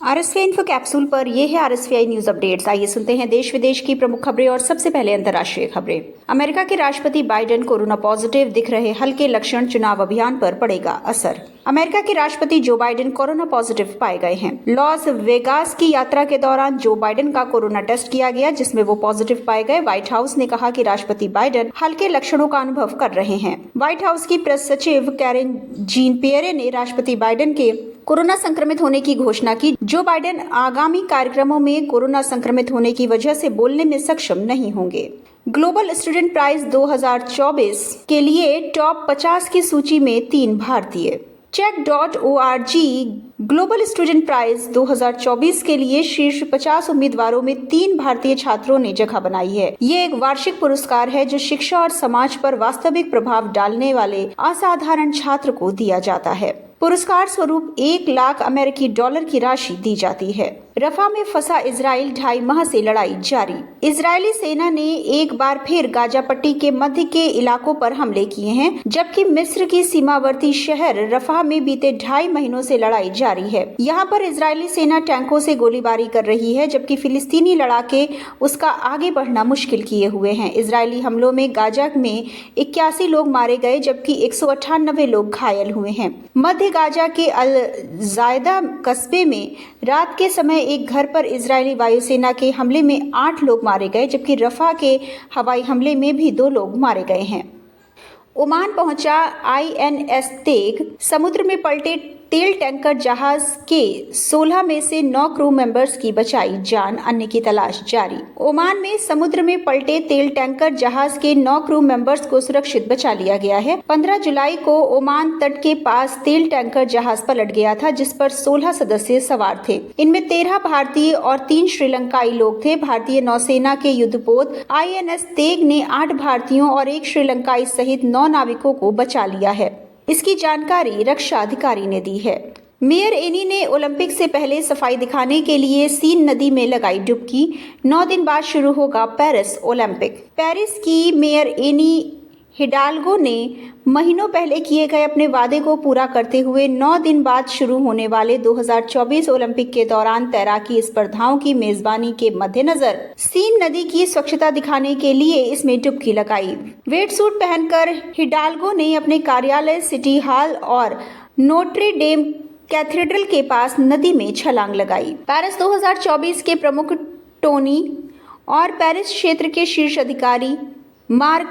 आरएसवीआई info capsule पर ये है आरएसवीआई न्यूज अपडेट्स। आइए सुनते हैं देश विदेश की प्रमुख खबरें और सबसे पहले अंतर्राष्ट्रीय खबरें। अमेरिका के राष्ट्रपति बाइडेन कोरोना पॉजिटिव दिख रहे हल्के लक्षण, चुनाव अभियान पर पड़ेगा असर। अमेरिका के राष्ट्रपति जो बाइडेन कोरोना पॉजिटिव पाए गए हैं। लॉस वेगास की यात्रा के दौरान जो बाइडेन का कोरोना टेस्ट किया गया, जिसमें वो पॉजिटिव पाए गए। व्हाइट हाउस ने कहा कि राष्ट्रपति बाइडेन हल्के लक्षणों का अनुभव कर रहे हैं। व्हाइट हाउस की प्रेस सचिव कैरेन जीन पियरे ने राष्ट्रपति बाइडेन के कोरोना संक्रमित होने की घोषणा की। जो बाइडेन आगामी कार्यक्रमों में कोरोना संक्रमित होने की वजह से बोलने में सक्षम नहीं होंगे। ग्लोबल स्टूडेंट प्राइज 2024 के लिए टॉप 50 की सूची में 3 भारतीय। check.org ग्लोबल स्टूडेंट प्राइज 2024 के लिए शीर्ष 50 उम्मीदवारों में 3 भारतीय छात्रों ने जगह बनाई है। ये एक वार्षिक पुरस्कार है जो शिक्षा और समाज पर वास्तविक प्रभाव डालने वाले असाधारण छात्र को दिया जाता है। पुरस्कार स्वरूप 1 लाख अमेरिकी डॉलर की राशि दी जाती है। रफा में फंसा इजराइल, 2.5 माह से लड़ाई जारी। इजरायली सेना ने एक बार फिर गाजा पट्टी के मध्य के इलाकों पर हमले किए हैं, जबकि मिस्र की सीमावर्ती शहर रफा में बीते 2.5 महीनों से लड़ाई जारी है। यहाँ पर इजरायली सेना टैंकों से गोलीबारी कर रही है, जबकि फिलिस्तीनी लड़ाके उसका आगे बढ़ना मुश्किल किए हुए हैं। इजरायली हमलों में गाजा में 81 लोग मारे गए, जबकि 198 लोग घायल हुए हैं। मध्य गाजा के अल जायदा कस्बे में रात के समय एक घर पर इजरायली वायुसेना के हमले में 8 लोग मारे गए, जबकि रफा के हवाई हमले में भी 2 लोग मारे गए हैं। ओमान पहुंचा INS तेग। समुद्र में पलटे तेल टैंकर जहाज के 16 में से 9 क्रू मेंबर्स की बचाई जान, अन्य की तलाश जारी। ओमान में समुद्र में पलटे तेल टैंकर जहाज के 9 क्रू मेंबर्स को सुरक्षित बचा लिया गया है। 15 जुलाई को ओमान तट के पास तेल टैंकर जहाज पलट गया था, जिस पर 16 सदस्य सवार थे। इनमें 13 भारतीय और 3 श्रीलंकाई लोग थे। भारतीय नौसेना के युद्धपोत INS तेग ने 8 भारतीयों और 1 श्रीलंकाई सहित 9 नाविकों को बचा लिया है। इसकी जानकारी रक्षा अधिकारी ने दी है। मेयर एनी ने ओलंपिक से पहले सफाई दिखाने के लिए सीन नदी में लगाई डुबकी। 9 दिन बाद शुरू होगा पेरिस ओलंपिक। पेरिस की मेयर एनी हिडाल्गो ने महीनों पहले किए गए अपने वादे को पूरा करते हुए 9 दिन बाद शुरू होने वाले 2024 ओलंपिक के दौरान तैराकी स्पर्धाओं की मेजबानी के मद्देनजर सीन नदी की स्वच्छता दिखाने के लिए इसमें डुबकी लगाई। वेट सूट पहनकर हिडाल्गो ने अपने कार्यालय, सिटी हॉल और नोट्रे डेम कैथेड्रल के पास नदी में छलांग लगाई। पेरिस 2024 के प्रमुख टोनी और पेरिस क्षेत्र के शीर्ष अधिकारी मार्क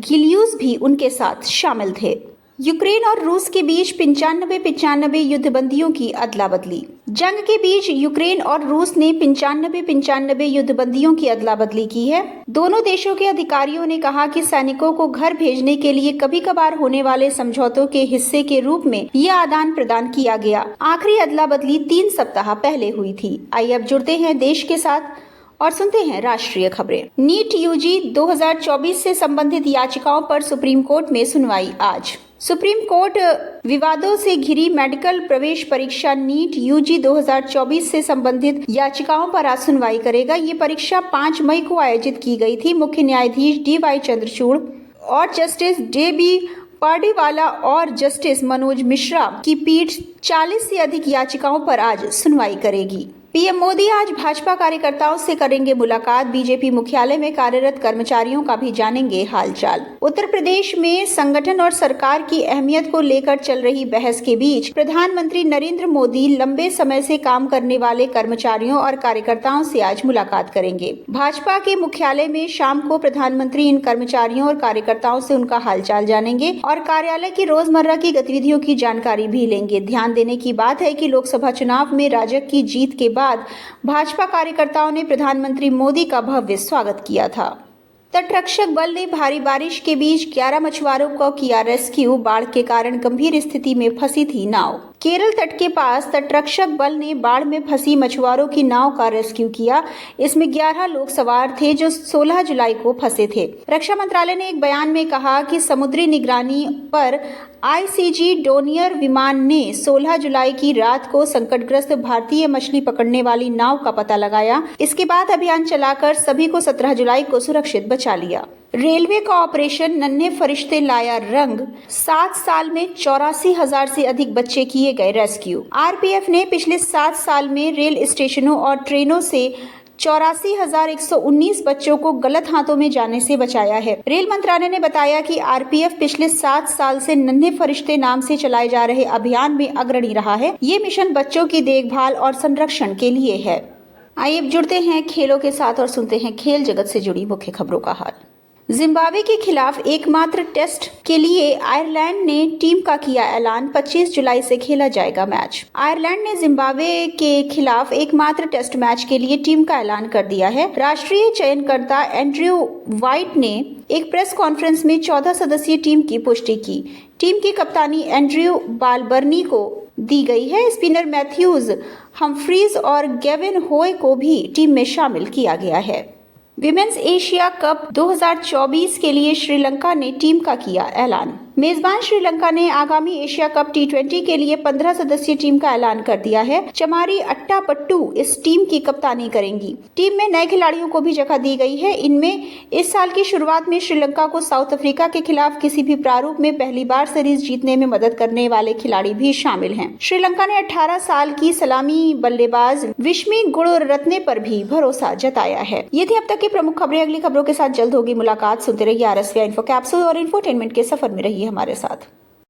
गिलियूस भी उनके साथ शामिल थे। यूक्रेन और रूस के बीच 95 युद्धबंदियों की अदला बदली। जंग के बीच यूक्रेन और रूस ने 95 युद्धबंदियों की अदला बदली की है। दोनों देशों के अधिकारियों ने कहा कि सैनिकों को घर भेजने के लिए कभी कभार होने वाले समझौतों के हिस्से के रूप में यह आदान प्रदान किया गया। आखिरी अदला बदली 3 सप्ताह पहले हुई थी। आइए अब जुड़ते हैं देश के साथ और सुनते हैं राष्ट्रीय खबरें। नीट यूजी 2024 से संबंधित याचिकाओं पर सुप्रीम कोर्ट में सुनवाई आज। सुप्रीम कोर्ट विवादों से घिरी मेडिकल प्रवेश परीक्षा नीट यूजी 2024 से संबंधित याचिकाओं पर आज सुनवाई करेगा। ये परीक्षा 5 मई को आयोजित की गई थी। मुख्य न्यायाधीश DY चंद्रचूड़ और जस्टिस JB पार्डीवाला और जस्टिस मनोज मिश्रा की पीठ 40 से अधिक याचिकाओं पर आज सुनवाई करेगी। पीएम मोदी आज भाजपा कार्यकर्ताओं से करेंगे मुलाकात। बीजेपी मुख्यालय में कार्यरत कर्मचारियों का भी जानेंगे हालचाल। उत्तर प्रदेश में संगठन और सरकार की अहमियत को लेकर चल रही बहस के बीच प्रधानमंत्री नरेंद्र मोदी लंबे समय से काम करने वाले कर्मचारियों और कार्यकर्ताओं से आज मुलाकात करेंगे। भाजपा के मुख्यालय में शाम को प्रधानमंत्री इन कर्मचारियों और कार्यकर्ताओं से उनका हालचाल जानेंगे और कार्यालय की रोजमर्रा की गतिविधियों की जानकारी भी लेंगे। ध्यान देने की बात है कि लोकसभा चुनाव में राजग की जीत के बाद भाजपा कार्यकर्ताओं ने प्रधानमंत्री मोदी का भव्य स्वागत किया था। तटरक्षक बल ने भारी बारिश के बीच 11 मछुआरों को किया रेस्क्यू। बाढ़ के कारण गंभीर स्थिति में फंसी थी नाव। केरल तट के पास तटरक्षक बल ने बाढ़ में फंसी मछुआरों की नाव का रेस्क्यू किया। इसमें 11 लोग सवार थे जो 16 जुलाई को फंसे थे। रक्षा मंत्रालय ने एक बयान में कहा कि समुद्री निगरानी पर ICG डोनियर विमान ने 16 जुलाई की रात को संकटग्रस्त भारतीय मछली पकड़ने वाली नाव का पता लगाया। इसके बाद अभियान चलाकर सभी को 17 जुलाई को सुरक्षित बचा लिया। रेलवे का ऑपरेशन नन्हे फरिश्ते लाया रंग, 7 साल में 84,000 से अधिक बच्चे किए गए रेस्क्यू। आरपीएफ ने पिछले 7 साल में रेल स्टेशनों और ट्रेनों से 84,119 बच्चों को गलत हाथों में जाने से बचाया है। रेल मंत्रालय ने बताया कि आरपीएफ पिछले 7 साल से नन्हे फरिश्ते नाम से चलाए जा रहे अभियान में अग्रणी रहा है। ये मिशन बच्चों की देखभाल और संरक्षण के लिए है। आइए अब जुड़ते हैं खेलों के साथ और सुनते हैं खेल जगत से जुड़ी मुख्य खबरों का हाल। जिम्बाब्वे के खिलाफ एकमात्र टेस्ट के लिए आयरलैंड ने टीम का किया ऐलान, 25 जुलाई से खेला जाएगा मैच। आयरलैंड ने जिम्बाब्वे के खिलाफ एकमात्र टेस्ट मैच के लिए टीम का ऐलान कर दिया है। राष्ट्रीय चयनकर्ता एंड्रयू व्हाइट ने एक प्रेस कॉन्फ्रेंस में 14 सदस्यीय टीम की पुष्टि की। टीम की कप्तानी एंड्रयू बालबर्नी को दी गई है। स्पिनर मैथ्यूज हम्फ्रीज और गेविन होय को भी टीम में शामिल किया गया है। विमेंस एशिया कप 2024 के लिए श्रीलंका ने टीम का किया ऐलान। मेजबान श्रीलंका ने आगामी एशिया कप T20 के लिए 15 सदस्यीय टीम का ऐलान कर दिया है। चमारी अट्टापट्टू इस टीम की कप्तानी करेंगी। टीम में नए खिलाड़ियों को भी जगह दी गई है। इनमें इस साल की शुरुआत में श्रीलंका को साउथ अफ्रीका के खिलाफ किसी भी प्रारूप में पहली बार सीरीज जीतने में मदद करने वाले खिलाड़ी भी शामिल हैं। श्रीलंका ने 18 साल की सलामी बल्लेबाज विश्मी गुणरत्ने पर भी भरोसा जताया है। ये थी अब तक की प्रमुख खबरें। अगली खबरों के साथ जल्द होगी मुलाकात। सुनते रहिए RSVI इन्फो कैप्सूल और इंफोटेनमेंट के सफर में रहिए हमारे साथ।